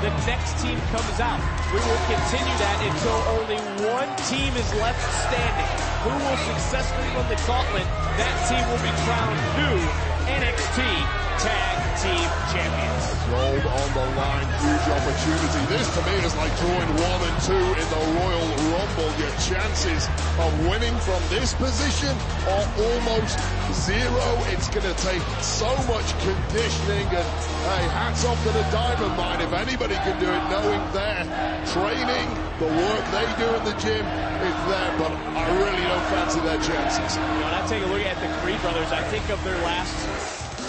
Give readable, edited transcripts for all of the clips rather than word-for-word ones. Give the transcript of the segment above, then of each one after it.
the next team comes out. We will continue that until only one team is left standing. Who will successfully run the gauntlet? That team will be crowned new NXT Tag Team Champions. Gold on the line, huge opportunity. This to me is like drawing 1 and 2 in the Royal Rumble. Your chances of winning from this position are almost zero. It's going to take so much conditioning, and hey, hats off to the Diamond Mine. If anybody can do it, knowing their training, the work they do in the gym, it's there, but I really don't fancy their chances. When I take a look at the Creed brothers, I think of their last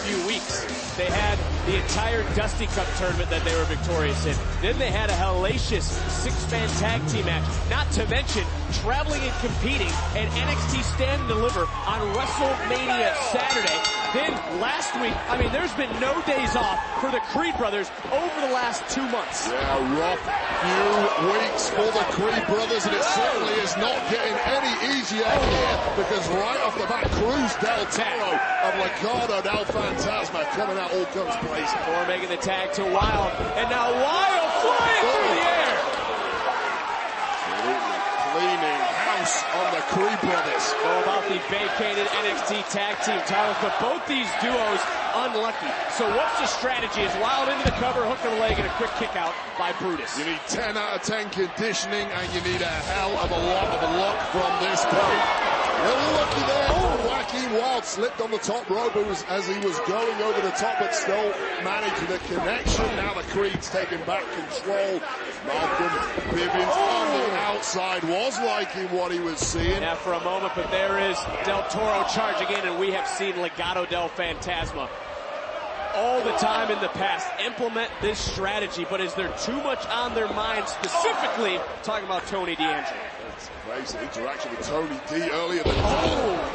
few weeks. They had the entire Dusty Cup tournament that they were victorious in. Then they had a hellacious 6-man tag team match. Not to mention traveling and competing at NXT Stand and Deliver on WrestleMania Saturday. Then last week, I mean, there's been no days off for the Creed brothers over the last 2 months. Yeah, rough few weeks for the Creed brothers, and it certainly is not getting any easier here, because right off the bat, Cruz del Toro and Legado del Fantasma coming out all guns blazing. Thor making the tag to Wild, and now Wild flying through the air. Cleaning house on the Creed brothers. Go about the vacated NXT tag team titles, but both these duos unlucky. So what's the strategy? Is Wild into the cover, hook of the leg, and a quick kick out by Brutus. You need 10 out of 10 conditioning, and you need a hell of a lot of luck from this Creed. Little lucky there. Oh, Joaquin Wild slipped on the top rope as he was going over the top, but still managed the connection. Now the Creed's taking back control. Malcolm Bivens on the outside was liking what he was seeing. Now for a moment, but there is Del Toro charging in, and we have seen Legado del Fantasma all the time in the past implement this strategy, but is there too much on their mind, specifically talking about Tony D'Angelo? Crazy interaction with Tony D earlier than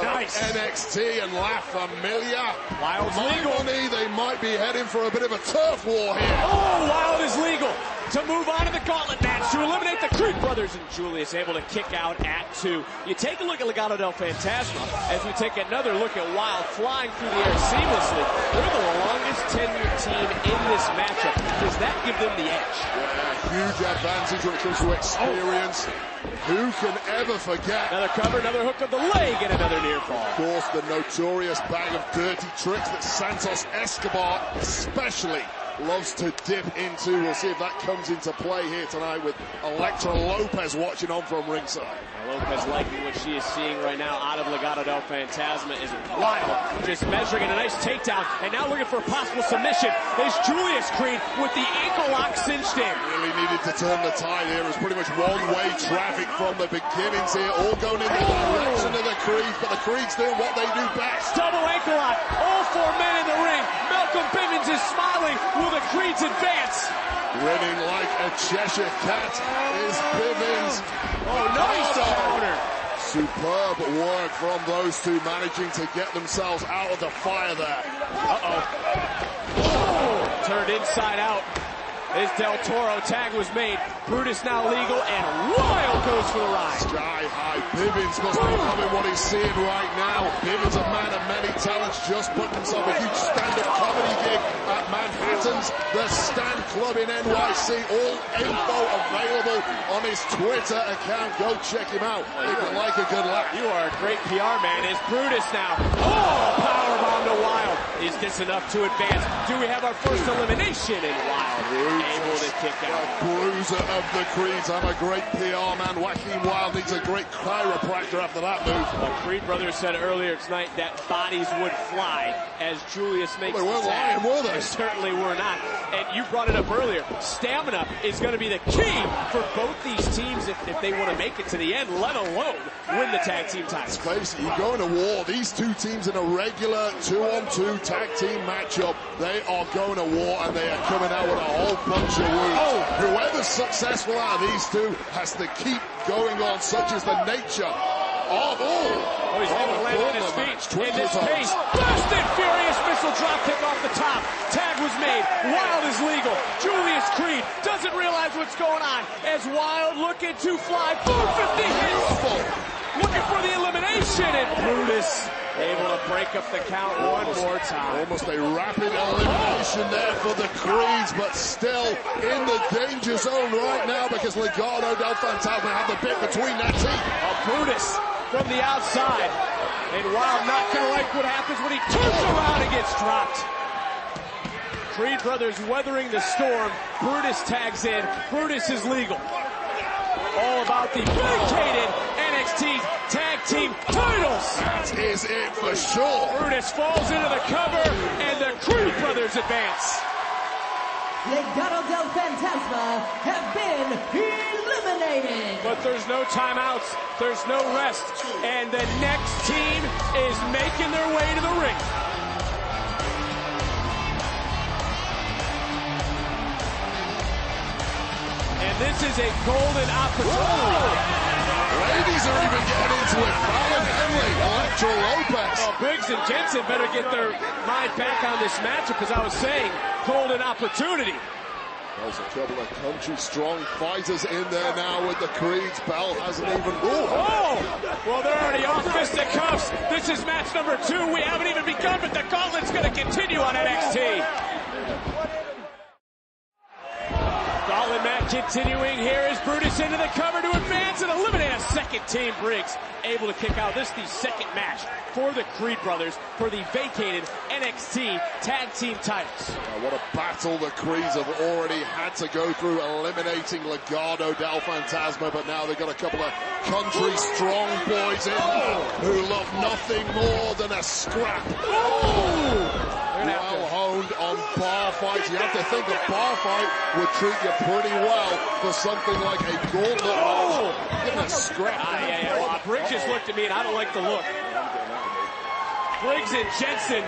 nice. NXT and La Familia. Wild's legal. They might be heading for a bit of a turf war here. Oh, Wild is legal to move on to the gauntlet match to eliminate the Creed brothers, and Julius able to kick out at 2. You take a look at Legado del Fantasma as we take another look at Wild flying through the air seamlessly. They're the longest tenured team in this matchup. Does that give them the edge? Yeah, huge advantage when it comes to experience. Who can ever forget? Another cover, another hook of the leg, and another near fall. Of course, the notorious bag of dirty tricks that Santos Escobar especially loves to dip into. We'll see if that comes into play here tonight with Elektra Lopez watching on from ringside. Lopez liking what she is seeing right now out of Legado del Fantasma is Wild, just measuring in a nice takedown, and now looking for a possible submission is Julius Creed with the ankle lock cinched in. Really needed to turn the tide here. It was pretty much one-way traffic from the beginnings here, all going in the direction of the Creeds, but the Creeds doing what they do best. Double ankle lock, all 4 men in the ring. Malcolm Bivens is smiling. Will the Creeds advance? Grinning like a Cheshire cat is Bivens. Oh, nice counter. Superb work from those two, managing to get themselves out of the fire there. Oh, turned inside out. Is Del Toro. Tag was made. Brutus now legal, and Wild goes for the ride. Sky high. Bivens must be loving what he's seeing right now. Bivens, a man of many talents, just put himself a huge stand-up comedy gig at Manhattan's The Stand Club in NYC. All info available on his Twitter account. Go check him out if you like a good laugh. You are a great PR man. Is Brutus now. Oh, powerbomb to Wild. Is this enough to advance? Do we have our first elimination in Wild? Able to kick out. The bruiser of the Creeds. I'm a great PR man. Joaquin Wild needs a great chiropractor after that move. The Creed brothers said earlier tonight that bodies would fly as Julius makes they weren't the tag. lying, were they? They certainly were not. And you brought it up earlier. Stamina is going to be the key for both these teams if they want to make it to the end, let alone win the tag team titles. Face it, you go into war. These two teams in a regular 2-on-2 tag team matchup, they are going to war, and they are coming out with a whole bunch of wounds. Whoever's successful out of these two has to keep going on, such as the nature of he's able to land on his feet in this pace. Fast and furious missile drop kick off the top. Tag was made. Wild is legal. Julius Creed doesn't realize what's going on as Wild looking to fly. 450 hits. Looking for the elimination, and Brutus Able to break up the count one more time. Almost a rapid elimination there for the Creeds, but still in the danger zone right now because Legado del Fantasma have the bit between their teeth. Brutus from the outside. And Wild not going to like what happens when he turns around and gets dropped. Creed brothers weathering the storm. Brutus tags in. Brutus is legal. All about the vacated NXT Tag Team titles. That is it for sure. Brutus falls into the cover, and the Creed brothers advance. Legado del Fantasma have been eliminated. But there's no timeouts, there's no rest, and the next team is making their way to the ring. And this is a golden opportunity. Ladies are even getting into it. Fallon Henley, Elektra Lopez. Well, Briggs and Jensen better get their mind back on this matchup, as I was saying, golden opportunity. There's a couple of country-strong fighters in there now with the Creeds. Bell hasn't even... Oh! Well, they're already off fisticuffs. This is match number 2. We haven't even begun, but the gauntlet's going to continue on NXT. Gauntlet match continuing. Here is Brutus into the cover to advance and eliminate a second team. Briggs able to kick out. This is the second match for the Creed brothers for the vacated NXT Tag Team titles. What a battle the Creeds have already had to go through, eliminating Legado del Fantasma, but now they've got a couple of country-strong boys in there who love nothing more than a scrap. Well honed on bar fights. You have to think a bar fight would treat you pretty well for something like a gauntlet. Give a scrap. Well, Briggs just looked at me and I don't like the look. Briggs and Jensen,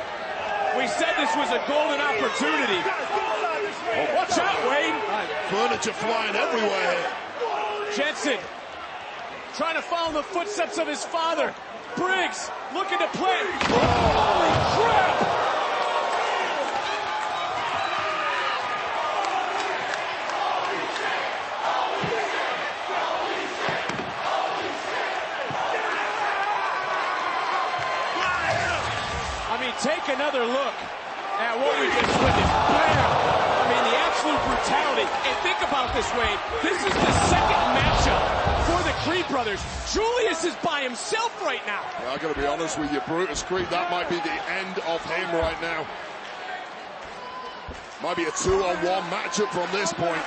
we said this was a golden opportunity. Oh, watch out, Wade. Furniture flying everywhere. Jensen trying to follow the footsteps of his father. Briggs looking to play. Holy crap! I mean, take another look at what we just witnessed. Bam! I mean, the absolute brutality. And think about this, Wade. This is the second matchup for the Creed brothers. Julius is by himself right now. Yeah, I gotta be honest with you, Brutus Creed, that might be the end of him right now. Might be a 2-on-1 matchup from this point.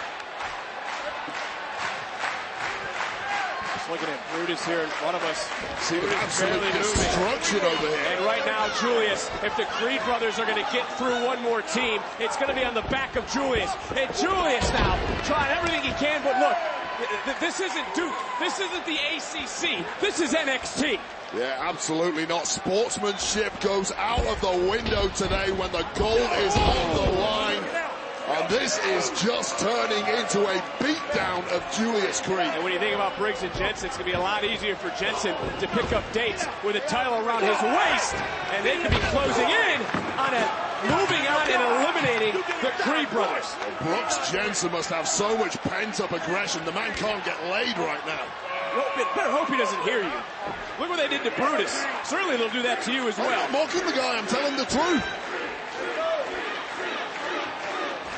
Looking at Brutus here in front of us. See the absolute destruction over here. And right now, Julius, if the Creed brothers are going to get through one more team, it's going to be on the back of Julius. And Julius now trying everything he can, but look, this isn't Duke. This isn't the ACC. This is NXT. Yeah, absolutely not. Sportsmanship goes out of the window today when the gold is on the line. And this is just turning into a beatdown of Julius Creed. And when you think about Briggs and Jensen, it's going to be a lot easier for Jensen to pick up dates with a title around his waist. And they could be closing in on moving on and eliminating the Creed brothers. Brooks Jensen must have so much pent-up aggression. The man can't get laid right now. Better hope he doesn't hear you. Look what they did to Brutus. Certainly they'll do that to you as well. I'm not mocking the guy. I'm telling the truth.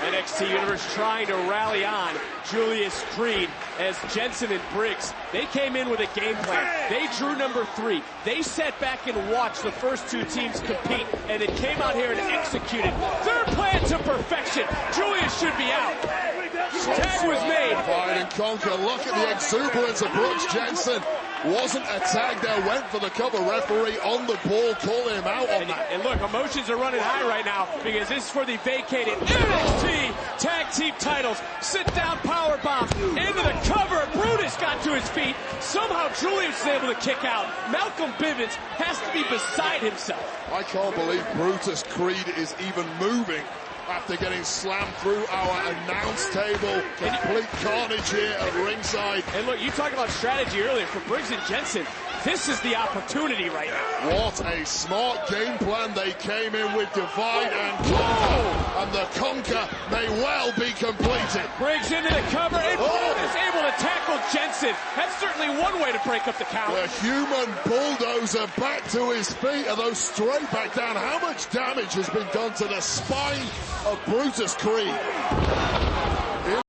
NXT Universe trying to rally on Julius Creed as Jensen and Briggs, they came in with a game plan. They drew number 3. They sat back and watched the first 2 teams compete, and it came out here and executed their plan to perfection. Julius should be out. Tag was made. Divide and conquer. Look at the exuberance of Brooks Jensen. Wasn't a tag there, went for the cover. Referee on the ball, calling him out on that. And look, emotions are running high right now because this is for the vacated NXT Tag Team titles. Sit down powerbomb into the cover. Brutus got to his feet. Somehow Julius is able to kick out. Malcolm Bivens has to be beside himself. I can't believe Brutus Creed is even moving after getting slammed through our announce table. Complete carnage here at ringside. And look, you talked about strategy earlier for Briggs and Jensen. This is the opportunity right now. What a smart game plan. They came in with divide and conquer. And the conquer may well be completed. Briggs into the cover and is able to tackle Jensen. Listen, that's certainly one way to break up the count. A human bulldozer back to his feet, and those straight back down. How much damage has been done to the spine of Brutus Creed? In